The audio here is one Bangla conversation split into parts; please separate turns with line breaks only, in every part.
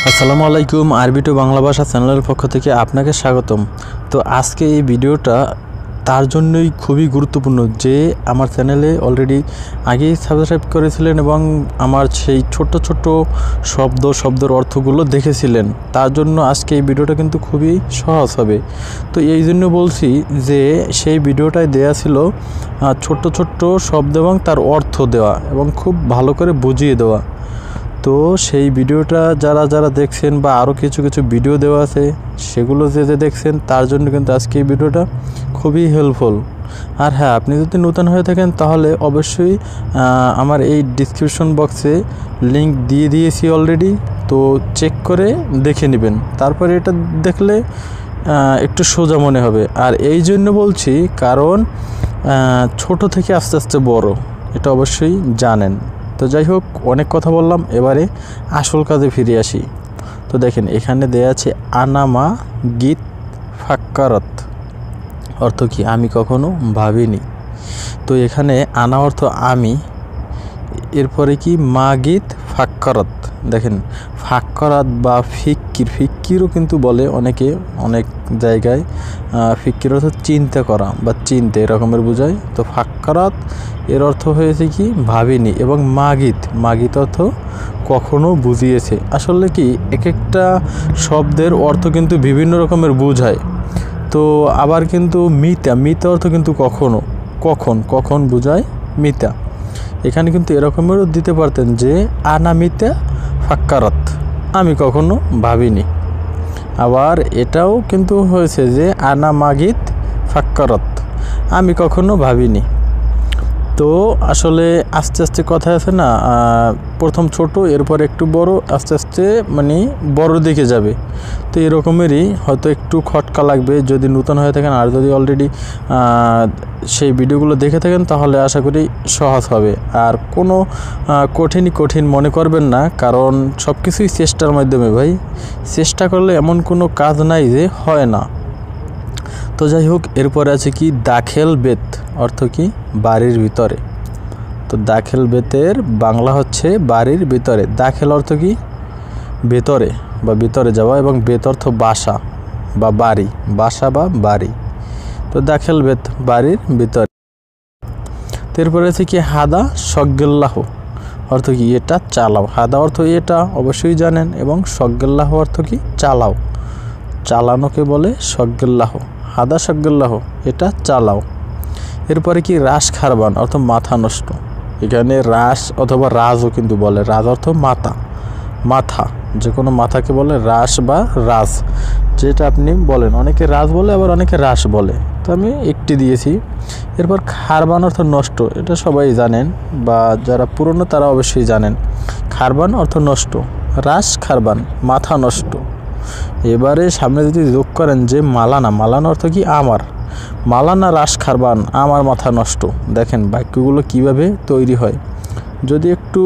আসসালামু আলাইকুম। আরবি টু বাংলা ভাষা চ্যানেলের পক্ষ থেকে আপনাকে স্বাগতম। তো আজকে এই ভিডিওটা তার জন্যই খুবই গুরুত্বপূর্ণ যে আমার চ্যানেলে অলরেডি আগেই সাবস্ক্রাইব করেছিলেন এবং আমার সেই ছোট্ট শব্দের অর্থগুলো দেখেছিলেন। তার জন্য আজকে এই ভিডিওটা কিন্তু খুবই সহজ হবে। তো এই জন্য বলছি যে সেই ভিডিওটায় দেয়া ছিল ছোট্ট শব্দ এবং তার অর্থ দেওয়া এবং খুব ভালো করে বুঝিয়ে দেওয়া। তো সেই ভিডিওটা যারা দেখছেন বা আরও কিছু ভিডিও দেওয়া আছে সেগুলো যে দেখছেন তার জন্য কিন্তু আজকে এই ভিডিওটা খুবই হেল্পফুল। আর হ্যাঁ, আপনি যদি নতুন হয়ে থাকেন তাহলে অবশ্যই আমার এই ডিসক্রিপশন বক্সে লিংক দিয়ে দিয়েছি অলরেডি, তো চেক করে দেখে নেবেন। তারপরে এটা দেখলে একটু সোজা মনে হবে। আর এই জন্য বলছি কারণ ছোট থেকে আস্তে আস্তে বড়, এটা অবশ্যই জানেন। তো যাই হোক, অনেক কথা বললাম, এবারে আসল কাজে ফিরে আসি। তো দেখেন এখানে দেয়া আছে আনামা গীত ফাক্কারত, অর্থ কি আমি কখনো ভাবিনি। তো এখানে আনা অর্থ আমি, এরপরে কি মা গীত ফাক্কারত। দেখেন ফাক্কারাত বা ফিক্কিরও কিন্তু বলে অনেকে, অনেক জায়গায় ফিক্কির অর্থ চিন্তা করা বা চিনতে এরকমের বোঝায়। তো ফাক্কারাত এর অর্থ হয়েছে কি ভাবিনি, এবং মাগিত অর্থ কখনো বুঝিয়েছে। আসলে কি এক একটা শব্দের অর্থ কিন্তু বিভিন্ন রকমের বোঝায়। তো আবার কিন্তু মিতা অর্থ কিন্তু কখন বোঝায় মিতা। এখানে কিন্তু এরকমেরও দিতে পারতেন যে আনামিতা ফাক্কারাত, আমি কখনো ভাবিনি। আবার এটাও কিন্তু হয়েছে যে আনা মাগিত ফাক্কারাত, আমি কখনো ভাবিনি। তো আসলে আস্তে আস্তে কথা আছে না, প্রথম ছোট এরপর একটু বড়, আস্তে আস্তে মানে বড় দিকে যাবে। তো এরকমেরই হয়তো একটু খটকা লাগবে যদি নতুন হয়ে থাকেন, আর যদি অলরেডি সেই ভিডিওগুলো দেখে থাকেন তাহলে আশা করি সহজ হবে। আর কোনো কঠিন মনে করবেন না, কারণ সব কিছুই চেষ্টার মাধ্যমে ভাই। চেষ্টা করলে এমন কোনো কাজ নাই যে হয় না। তো যাই হোক, এরপরে আছে কি দাখেল বেত, অর্থ কি বাড়ির ভিতরে। তো দাখেল বেতের বাংলা হচ্ছে বাড়ির ভিতরে। দাখেল অর্থ কি ভেতরে বা ভিতরে যাওয়া, এবং বেত অর্থ বাসা বা বাড়ি, বাসা বা বাড়ি। তো দাখেল বেত বাড়ির ভিতরে। তো এরপরে আছে কি হাদা সগ্গেল্লাহ, অর্থ কি এটা চালাও। হাদা অর্থ এটা অবশ্যই জানেন, এবং সগ্গেল্লাহ অর্থ কি চালাও, চালানোকে বলে সগ্গেল্লাহ। হাদা সগ্গেল্লাহ, এটা চালাও। এরপরে কি রাস খারবান, অর্থ মাথা নষ্ট। এখানে রাস অথবা রাজও কিন্তু বলে। রাজ অর্থ মাথা, যে কোনো মাথাকে বলে রাস বা রাজ, যেটা আপনি বলেন। অনেকে রাজ বলে, আবার অনেকে রাস বলে, তো আমি একটি দিয়েছি। এরপর খারবান অর্থ নষ্ট, এটা সবাই জানেন, বা যারা পুরনো তারা অবশ্যই জানেন। খারবান অর্থ নষ্ট, রাস খারবান মাথা নষ্ট। এবারে সামনে যদি যোগ করেন যে মালানা অর্থ কি আমার, মালানা রাস খারবান আমার মাথা নষ্ট। দেখেন বাক্যগুলো কিভাবে তৈরি হয়, যদি একটু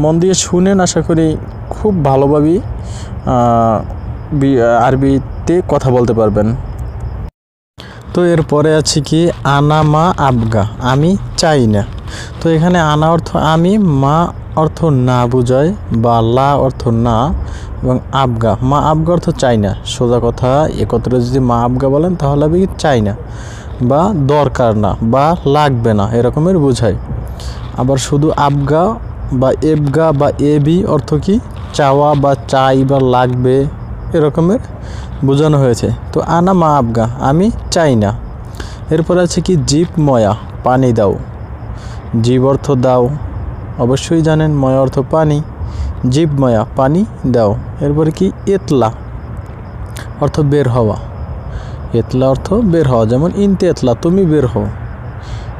মন দিয়ে শুনেন আশা করি খুব ভালোভাবেই আরবিতে কথা বলতে পারবেন। তো এরপরে আছে কি আনা মা আবগা, আমি চাই না। তো এখানে আনা অর্থ আমি, মা অর্থ না বোঝায়, বা লা অর্থ না, এবং আবগা অর্থ চাই না। সোজা কথা একত্রে যদি মা আবগা বলেন তাহলে আমি চাই না বা দরকার না বা লাগবে না এরকমের বোঝায়। আবার শুধু আবগা বা এবগা বা এবি অর্থ কি চাওয়া বা চাই বা লাগবে এরকমের বোঝানো হয়েছে। তো আনা মা আবগা, আমি চাই না। এরপর আছে কি জীব ময়া, পানি দাও। জীব অর্থ দাও, অবশ্যই জানেন। ময়া অর্থ পানি, জীব ময়া পানি দাও। এরপরে কি এতলা অর্থ বের হওয়া। এতলা অর্থ বের হওয়া, যেমন ইনতে এতলা তুমি বের হও।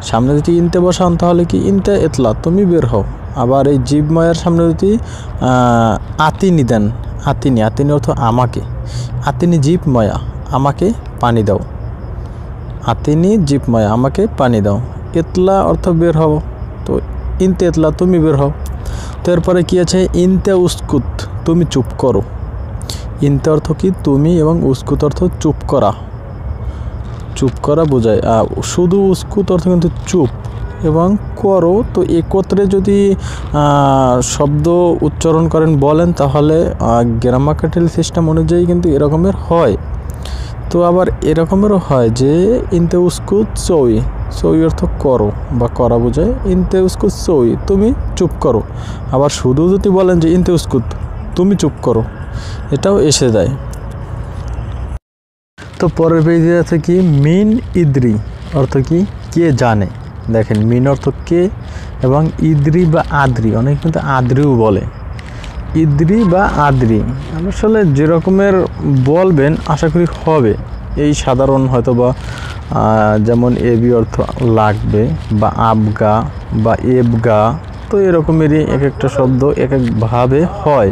সামনে যদি ইনতে বসান তাহলে কি ইনতে এতলা তুমি বের হও। আবার এই জীব ময়ার সামনে যদি আতিনি দেন, আতিনি অর্থ আমাকে। আতিনি জীব ময়া, আমাকে পানি দাও। আতিনি জীব ময়া, আমাকে পানি দাও। এতলা অর্থ বের হও, তো ইনতে এতলা তুমি বের হও। তো এরপরে কি আছে ইনতে উস্কুত, তুমি চুপ করো। ইনতে অর্থ কি তুমি, এবং উস্কুত অর্থ চুপ করা বোঝায়। শুধু উস্কুত অর্থ কিন্তু চুপ, এবং করো, তো একত্রে যদি শব্দ উচ্চারণ করেন বলেন তাহলে গ্রামাটিক্যাল সিস্টেম অনুযায়ী কিন্তু এরকমের হয়। তো আবার এরকমেরও হয় যে ইনতে উসকু চই, চই অর্থ করো বা করা বোঝায়। ইনতে উসকু চই তুমি চুপ করো। আবার শুধু যদি বলেন যে ইনতে উসকু তুমি চুপ করো, এটাও এসে যায়। তো পরের পেজে আছে কি মিন ইদ্রি অর্থ কি কে জানে। দেখেন মিন অর্থ কে এবং ইদ্রি বা আদ্রি, অনেক কিন্তু আদ্রিও বলে। ইদ্রি বা আদ্রি আসলে যেরকমের বলবেন আশা করি হবে এই সাধারণ, হয়তো বা যেমন এবি অর্থ লাগবে বা আবগা বা এবগা, তো এরকমেরই এক একটা শব্দ এক একভাবে হয়।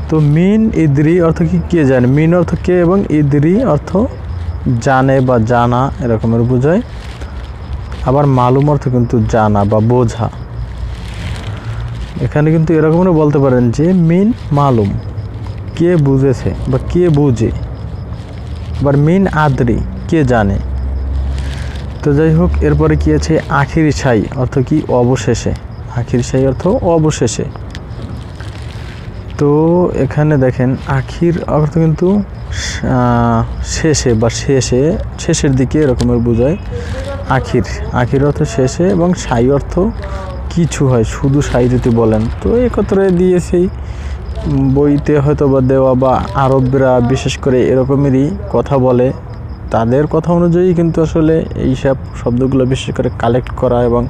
তো মিন ইদ্রি অর্থ কি কে জানে, মিন অর্থ কে এবং ইদ্রি অর্থ জানে বা জানা এরকমের বোঝায়। আবার মালুম অর্থ কিন্তু জানা বা বোঝা। এখানে কিন্তু এরকমও বলতে পারেন যে মিন মালুম কে বুঝেছে বা কে বুঝে। আবার মিন আদ্রি কে জানে। তো যাই হোক, এরপরে কি আছে আখির সাই অর্থ কি অবশেষে। আখির সাই অর্থ অবশেষে। তো এখানে দেখেন আখির অর্থ কিন্তু শেষে বা শেষের দিকে এরকমের বোঝায়। আখির, আখির অর্থ শেষে এবং সাই অর্থ কিছু হয়, শুধু সাই যদি বলেন। তো একত্রে দিয়েছি বইতে হয়তো বা দেওয়া, বা আরবরা বিশেষ করে এরকমেরই কথা বলে, তাদের কথা অনুযায়ী কিন্তু আসলে এইসব শব্দগুলো বিশেষ করে কালেক্ট করা এবং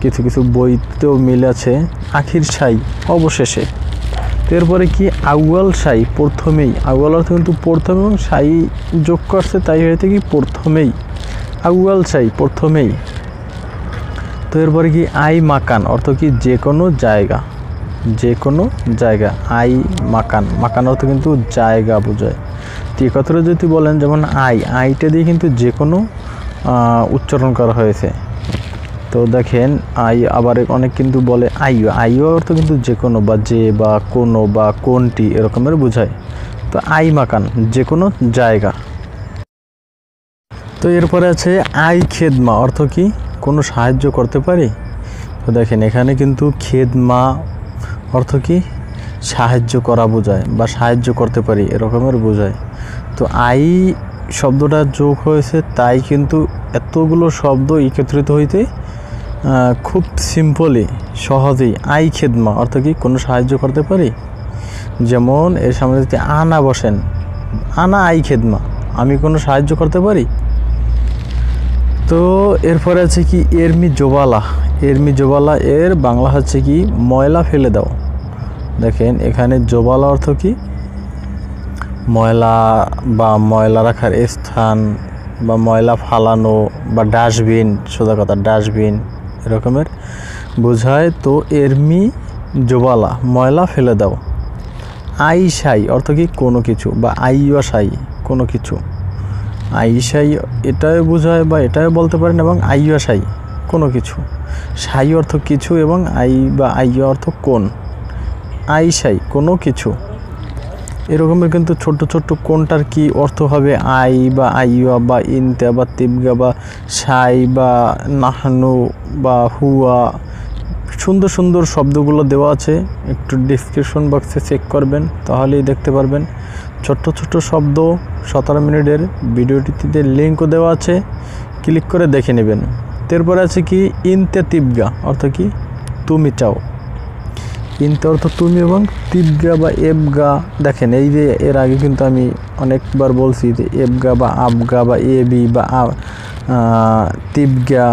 কিছু কিছু বইতেও মিল আছে। আখির সাই অবশেষে। এরপরে কি আউয়াল সাই প্রথমেই, আউয়াল অর্থ কিন্তু প্রথম এবং সাই যোগ করছে, তাই হয়তো কি প্রথমেই, আউয়াল সাই প্রথমেই। তো এরপরে কি আই মাকান অর্থ কি যে কোনো জায়গা, যে কোনো জায়গা। আই মাকান, মাকান অর্থ কিন্তু জায়গা বোঝায়। তো একত্রে যদি বলেন যেমন আইটা দিয়ে কিন্তু যে কোনো উচ্চারণ করা হয়েছে। তো দেখেন আই আবার অনেক কিন্তু বলে আইও অর্থ কিন্তু যে কোনো বা যে বা কোনো বা কোনটি এরকমের বোঝায়। তো আই মাকান যে কোনো জায়গা। তো এরপরে আছে আই খেদমা অর্থ কি কোনো সাহায্য করতে পারি। তো দেখেন এখানে কিন্তু খেদমা অর্থ কি সাহায্য করা বোঝায় বা সাহায্য করতে পারি এরকমের বোঝায়। তো আই শব্দটা যোগ হয়েছে, তাই কিন্তু এতগুলো শব্দ একত্রিত হইতে খুব সিম্পলি সহজেই আই খেদমা অর্থ কি কোনো সাহায্য করতে পারি। যেমন এর সামনে যদি আনা বসেন, আনা আই খেদমা আমি কোনো সাহায্য করতে পারি। তো এরপরে আছে কি এরমি জোবালা, এরমি জোবালা এর বাংলা হচ্ছে কি ময়লা ফেলে দাও। দেখেন এখানে জোবালা অর্থ কি ময়লা বা ময়লা রাখার স্থান বা ময়লা ফালানো বা ডাস্টবিন, সোজা কথা ডাস্টবিন এরকমের বোঝায়। তো এরমি জোবালা ময়লা ফেলে দাও। আই সাই অর্থ কি কোনো কিছু বা আইয়া সাই কোনো কিছু। আই সাই এটাও বোঝায় বা এটাও বলতে পারেন, এবং আইয়া সাই কোনো কিছু। সাই অর্থ কিছু এবং আই বা আইয়া অর্থ কোন। আই সাই কোনো কিছু এরকমের কিন্তু ছোট্ট ছোট্ট কোনটার কি অর্থ হবে আই বা আইয়া বা ইনতা বা তিবগা বা সাই বা নাহানু বা হুয়া, সুন্দর সুন্দর শব্দগুলো দেওয়া আছে। একটু ডিসক্রিপশন বক্সে চেক করবেন, তাহলেই দেখতে পারবেন। ছোট্ট ছোট্ট শব্দ 17 মিনিটের ভিডিওটিতে লিঙ্কও দেওয়া আছে, ক্লিক করে দেখে নেবেন। তারপরে আছে কি ইনতে তিবগা অর্থ কি তুমি চাও। ইনতে অর্থ তুমি এবং তিবগা বা এবগা। দেখেন এই যে এর আগে কিন্তু আমি অনেকবার বলছি যে এবগা বা আবগা বা এবি বা তিবগা,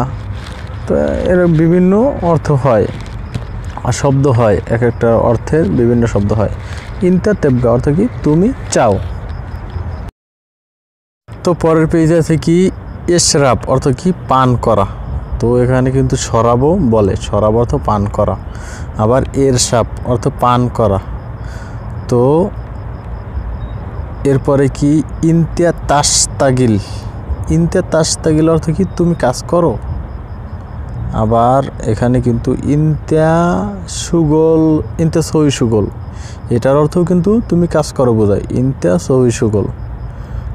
তো এর বিভিন্ন অর্থ হয় আর শব্দ হয়, এক একটা অর্থের বিভিন্ন শব্দ হয়। ইনতা তেবগা অর্থ কি তুমি চাও। তো পরের পেজে আছে কি এশরাব অর্থ কি পান করা। তো এখানে কিন্তু শরাবও বলে, শরাব অর্থ পান করা। আবার এরশাব অর্থ পান করা। তো এরপরে কি ইনতিয়া তাস্তাগিল, ইনতিয়া তাস্তাগিল অর্থ কি তুমি কাজ করো। আবার এখানে কিন্তু ইনতিয়া সুগল, ইনতিয়া সই সুগল এটার অর্থও কিন্তু তুমি কাজ করো বোঝায়, ইনতিয়া সই সুগল।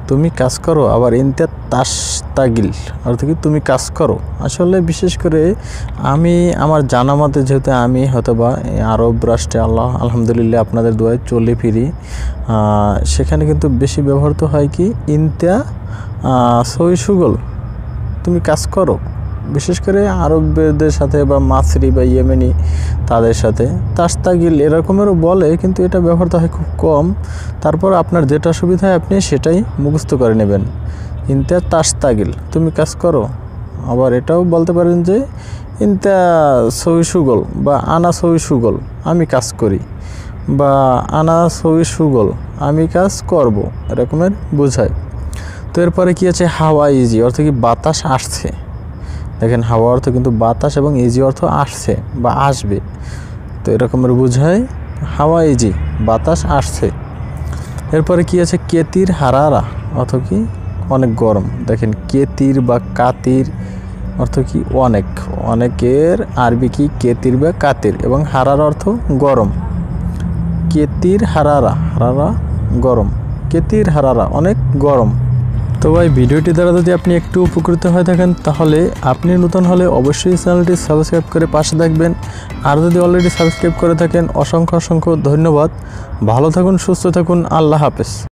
তুমি কাজ করো, আবার ইনতা তাস্তাগিল অর্থ কি তুমি কাজ করো। আসলে বিশেষ করে আমি আমার জানা মতে, যেহেতু আমি হয়তোবা আরব রাষ্ট্রে আলহামদুলিল্লাহ আপনাদের দোয়ায় চলে ফিরি, সেখানে কিন্তু বেশি ব্যবহৃত হয় কি ইনতা সই সুগল, তুমি কাজ করো। বিশেষ করে আরবদের সাথে বা মাসরি বা ইয়েমেনি তাদের সাথে তাস্তাগিল এরকমেরও বলে, কিন্তু এটা ব্যবহৃত হয় খুব কম। তারপর আপনার যেটা সুবিধা হয় আপনি সেটাই মুখস্থ করে নেবেন। ইনতা তাস্তাগিল তুমি কাজ করো। আবার এটাও বলতে পারেন যে ইনতা সই সুগল বা আনা সই সুগল আমি কাজ করি, বা আনা সই সুগল আমি কাজ করব, এরকমের বোঝায়। তো এরপরে কি আছে হাওয়া ইজি অর্থ কি বাতাস আসছে। দেখেন হাওয়া অর্থ কিন্তু বাতাস এবং ইজি অর্থ আসছে বা আসবে, তো এরকমের বোঝায় হাওয়া ইজি বাতাস আসছে। এরপরে কি আছে কেতির হারারা অর্থ কি অনেক গরম। দেখেন কেতির বা কাতির অর্থ কি অনেক, অনেকের আরবি কি কেতির বা কাতির, এবং হারারা অর্থ গরম। কেতির হারারা, হারারা গরম, কেতির হারারা অনেক গরম। তো ভাই ভিডিওটি দ্বারা যদি আপনি একটু উপকৃত হয়ে থাকেন, তাহলে আপনি নতুন হলে অবশ্যই চ্যানেলটি সাবস্ক্রাইব করে পাশে থাকবেন। আর যদি অলরেডি সাবস্ক্রাইব করে থাকেন অসংখ্য অসংখ্য ধন্যবাদ। ভালো থাকুন, সুস্থ থাকুন, আল্লাহ হাফেজ।